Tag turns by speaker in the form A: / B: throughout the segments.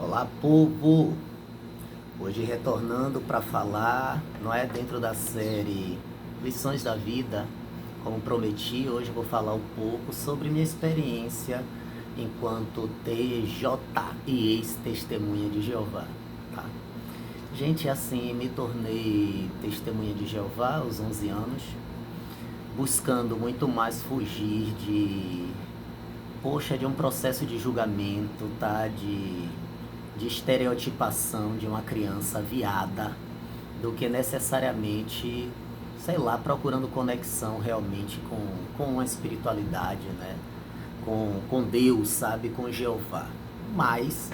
A: Olá, povo! Hoje retornando para falar, não é dentro da série Lições da Vida, como prometi, hoje eu vou falar um pouco sobre minha experiência enquanto TJ e ex-testemunha de Jeová, tá? Gente, assim, me tornei testemunha de Jeová aos 11 anos, buscando muito mais fugir de um processo de julgamento, tá? De estereotipação de uma criança viada, do que necessariamente, sei lá, procurando conexão realmente com a espiritualidade, né? Com Deus, sabe? Com Jeová. Mas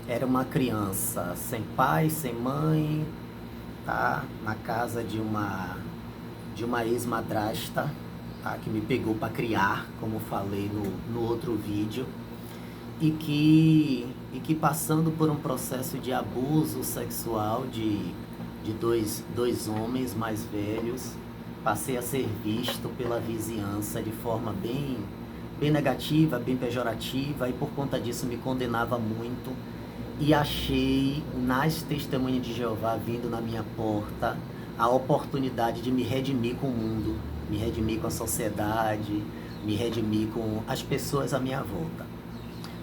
A: era uma criança sem pai, sem mãe, tá? Na casa de uma ex-madrasta, tá? Que me pegou para criar, como falei no outro vídeo, e que passando por um processo de abuso sexual de dois homens mais velhos, passei a ser visto pela vizinhança de forma bem negativa, bem pejorativa, e por conta disso me condenava muito. E achei nas testemunhas de Jeová vindo na minha porta a oportunidade de me redimir com o mundo, me redimir com a sociedade, me redimir com as pessoas à minha volta.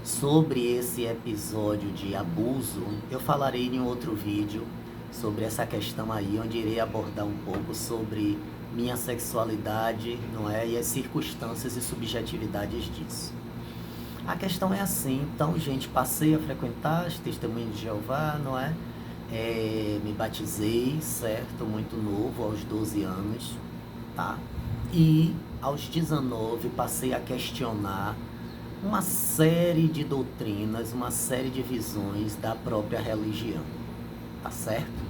A: Sobre esse episódio de abuso, eu falarei em um outro vídeo sobre essa questão aí, onde irei abordar um pouco sobre minha sexualidade, não é? E as circunstâncias e subjetividades disso. A questão é assim, então, gente, passei a frequentar as Testemunhas de Jeová, não é? Me batizei, certo? Muito novo, aos 12 anos, tá? E aos 19 passei a questionar uma série de doutrinas, uma série de visões da própria religião, tá certo?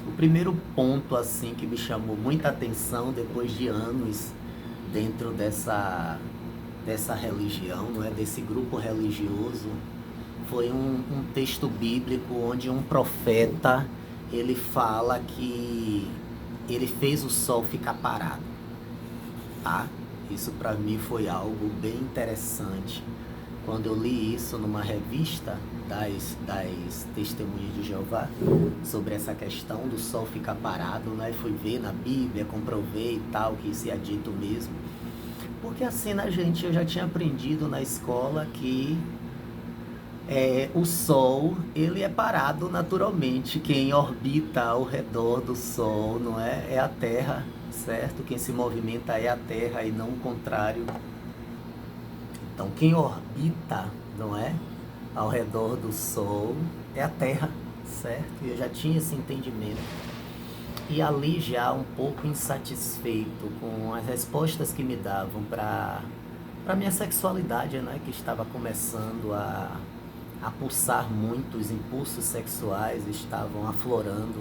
A: O primeiro ponto, assim, que me chamou muita atenção depois de anos dentro dessa religião, não é? Desse grupo religioso, foi um texto bíblico onde um profeta, ele fala que ele fez o sol ficar parado, tá? Isso para mim foi algo bem interessante. Quando eu li isso numa revista das Testemunhas de Jeová, sobre essa questão do sol ficar parado, né? Fui ver na Bíblia, comprovei e tal, que isso é dito mesmo. Porque assim, né, gente, eu já tinha aprendido na escola que o Sol, ele é parado naturalmente. Quem orbita ao redor do Sol, não é? É a Terra, certo? Quem se movimenta é a Terra e não o contrário. Então, quem orbita, não é? Ao redor do Sol é a Terra, certo? E eu já tinha esse entendimento. E ali já um pouco insatisfeito com as respostas que me davam para minha sexualidade, né? Que estava começando a pulsar muito, os impulsos sexuais estavam aflorando,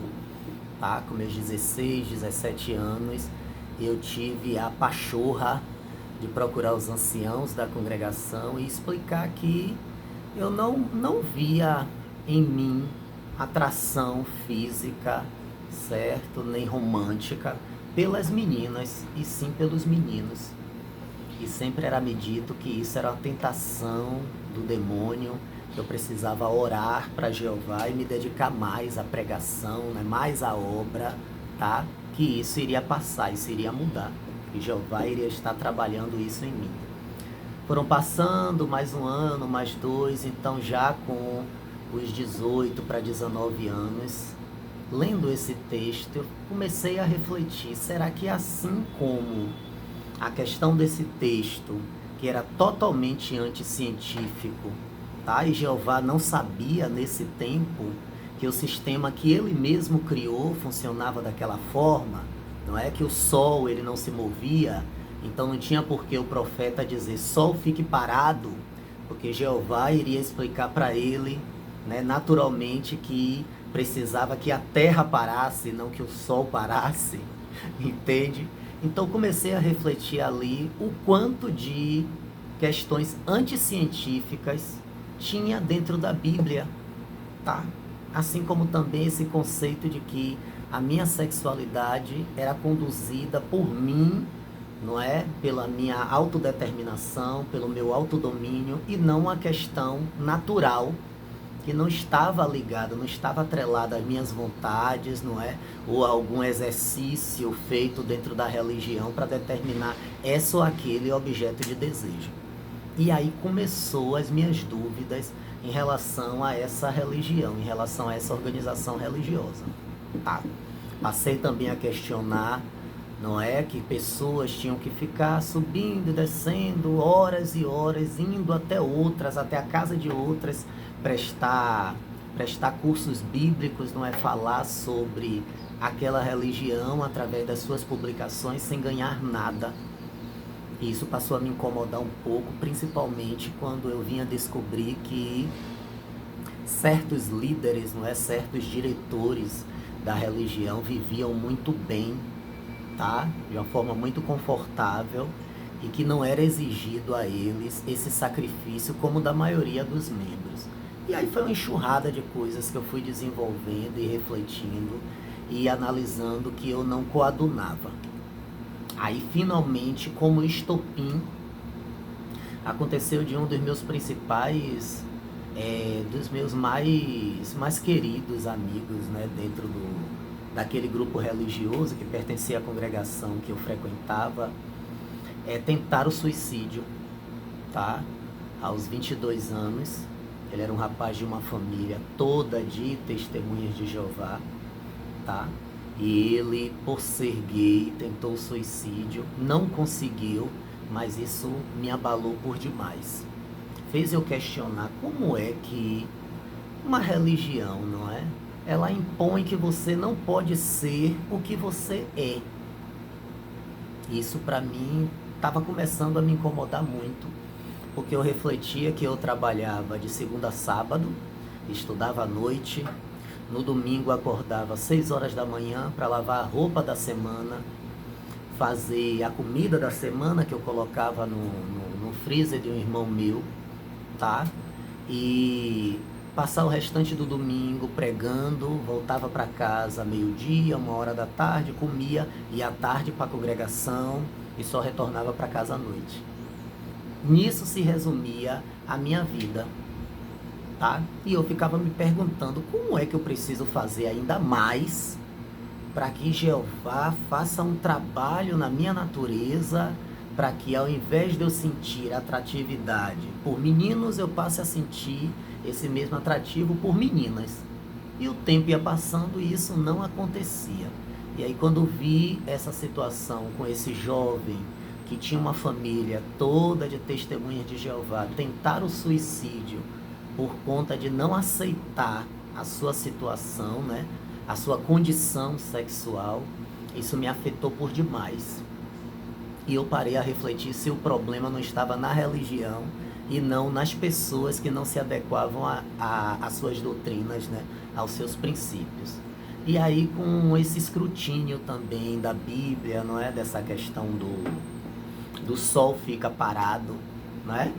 A: tá? Com meus 16, 17 anos, eu tive a pachorra de procurar os anciãos da congregação e explicar que eu não via em mim atração física, certo? Nem romântica pelas meninas, e sim pelos meninos. E sempre era me dito que isso era uma tentação do demônio, que eu precisava orar para Jeová e me dedicar mais à pregação, né? Mais à obra, tá? Que isso iria passar, isso iria mudar. E Jeová iria estar trabalhando isso em mim. Foram passando mais um ano, mais dois, então já com os 18 para 19 anos, lendo esse texto, eu comecei a refletir, será que assim como a questão desse texto, que era totalmente anticientífico, tá? E Jeová não sabia nesse tempo que o sistema que ele mesmo criou funcionava daquela forma, não é? Que o sol ele não se movia, então não tinha por que o profeta dizer sol fique parado, porque Jeová iria explicar para ele, né, naturalmente, que precisava que a terra parasse, não que o sol parasse, entende? Então comecei a refletir ali o quanto de questões anticientíficas tinha dentro da Bíblia, tá? Assim como também esse conceito de que a minha sexualidade era conduzida por mim, não é? Pela minha autodeterminação, pelo meu autodomínio, e não a questão natural que não estava ligada, não estava atrelada às minhas vontades, não é? Ou a algum exercício feito dentro da religião para determinar essa ou aquele objeto de desejo. E aí começou as minhas dúvidas em relação a essa religião, em relação a essa organização religiosa. Tá. Passei também a questionar, não é, que pessoas tinham que ficar subindo e descendo horas e horas, indo até outras, até a casa de outras, prestar cursos bíblicos, não é, falar sobre aquela religião através das suas publicações sem ganhar nada. E isso passou a me incomodar um pouco, principalmente quando eu vinha descobrir que certos líderes, não é, certos diretores da religião viviam muito bem, tá? De uma forma muito confortável, e que não era exigido a eles esse sacrifício como da maioria dos membros. E aí foi uma enxurrada de coisas que eu fui desenvolvendo e refletindo e analisando que eu não coadunava. Aí finalmente, como estopim, aconteceu de um dos meus principais, dos meus mais queridos amigos, né, dentro daquele grupo religioso que pertencia à congregação que eu frequentava, tentar o suicídio, tá? Aos 22 anos, ele era um rapaz de uma família toda de testemunhas de Jeová, tá? E ele, por ser gay, tentou o suicídio, não conseguiu, mas isso me abalou por demais. Fez eu questionar como é que uma religião, não é? Ela impõe que você não pode ser o que você é. Isso para mim estava começando a me incomodar muito, porque eu refletia que eu trabalhava de segunda a sábado, estudava à noite, no domingo acordava às 6 horas da manhã para lavar a roupa da semana, fazer a comida da semana que eu colocava no freezer de um irmão meu, tá? E passar o restante do domingo pregando, voltava para casa meio-dia, 1h da tarde, comia, ia à tarde para a congregação e só retornava para casa à noite. Nisso se resumia a minha vida, tá? E eu ficava me perguntando como é que eu preciso fazer ainda mais para que Jeová faça um trabalho na minha natureza, para que ao invés de eu sentir atratividade por meninos, eu passe a sentir esse mesmo atrativo por meninas. E o tempo ia passando e isso não acontecia. E aí quando vi essa situação com esse jovem que tinha uma família toda de testemunhas de Jeová tentar o suicídio por conta de não aceitar a sua situação, né, a sua condição sexual, isso me afetou por demais. E eu parei a refletir se o problema não estava na religião e não nas pessoas que não se adequavam às suas doutrinas, né, aos seus princípios. E aí, com esse escrutínio também da Bíblia, não é, dessa questão do sol fica parado, não é?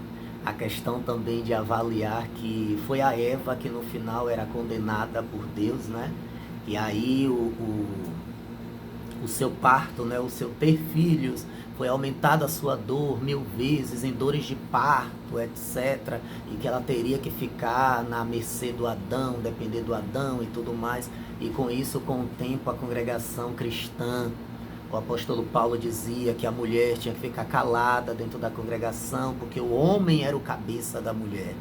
A: A questão também de avaliar que foi a Eva que no final era condenada por Deus, né? E aí o seu parto, né, o seu ter filhos, foi aumentada a sua dor 1000 vezes em dores de parto, etc. E que ela teria que ficar na mercê do Adão, depender do Adão e tudo mais. E com isso, com o tempo, a congregação cristã, o apóstolo Paulo dizia que a mulher tinha que ficar calada dentro da congregação, porque o homem era o cabeça da mulher.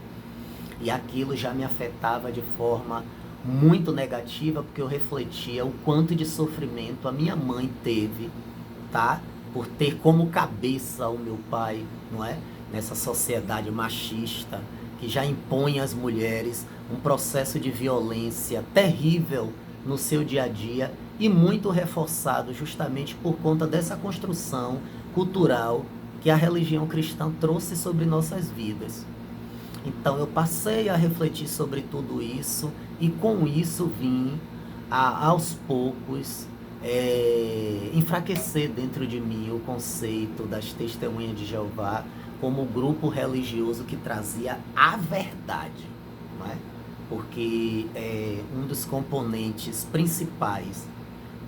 A: E aquilo já me afetava de forma muito negativa, porque eu refletia o quanto de sofrimento a minha mãe teve, tá? Por ter como cabeça o meu pai, não é? Nessa sociedade machista, que já impõe às mulheres um processo de violência terrível no seu dia a dia e muito reforçado justamente por conta dessa construção cultural que a religião cristã trouxe sobre nossas vidas. Então eu passei a refletir sobre tudo isso e com isso vim aos poucos enfraquecer dentro de mim o conceito das testemunhas de Jeová como grupo religioso que trazia a verdade, não é? Porque um dos componentes principais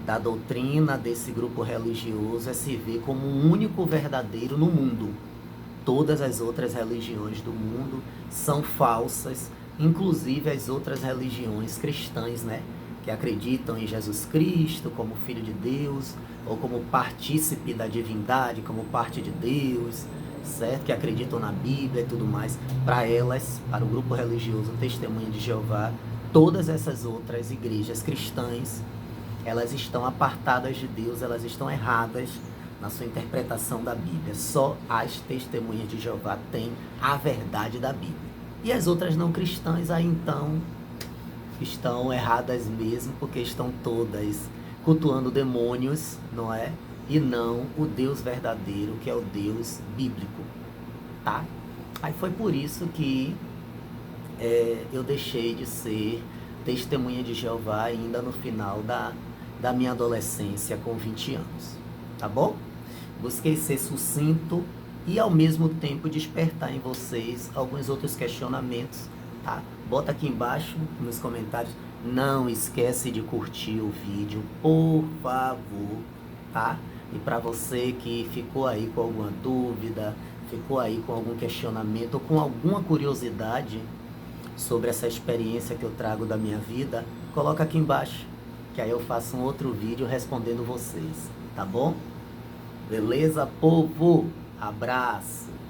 A: da doutrina desse grupo religioso é se ver como o único verdadeiro no mundo. Todas as outras religiões do mundo são falsas, inclusive as outras religiões cristãs, né? Que acreditam em Jesus Cristo como Filho de Deus, ou como partícipe da divindade, como parte de Deus, certo? Que acreditam na Bíblia e tudo mais. Para elas, para o grupo religioso Testemunha de Jeová, todas essas outras igrejas cristãs, elas estão apartadas de Deus, elas estão erradas na sua interpretação da Bíblia. Só as Testemunhas de Jeová têm a verdade da Bíblia. E as outras não cristãs, aí então, estão erradas mesmo, porque estão todas cultuando demônios, não é? E não o Deus verdadeiro, que é o Deus bíblico, tá? Aí foi por isso que eu deixei de ser testemunha de Jeová ainda no final da minha adolescência, com 20 anos, tá bom? Busquei ser sucinto e ao mesmo tempo despertar em vocês alguns outros questionamentos, tá? Bota aqui embaixo nos comentários. Não esquece de curtir o vídeo, por favor, tá? E para você que ficou aí com alguma dúvida, ficou aí com algum questionamento ou com alguma curiosidade sobre essa experiência que eu trago da minha vida, coloca aqui embaixo, que aí eu faço um outro vídeo respondendo vocês, tá bom? Beleza, povo? Abraço!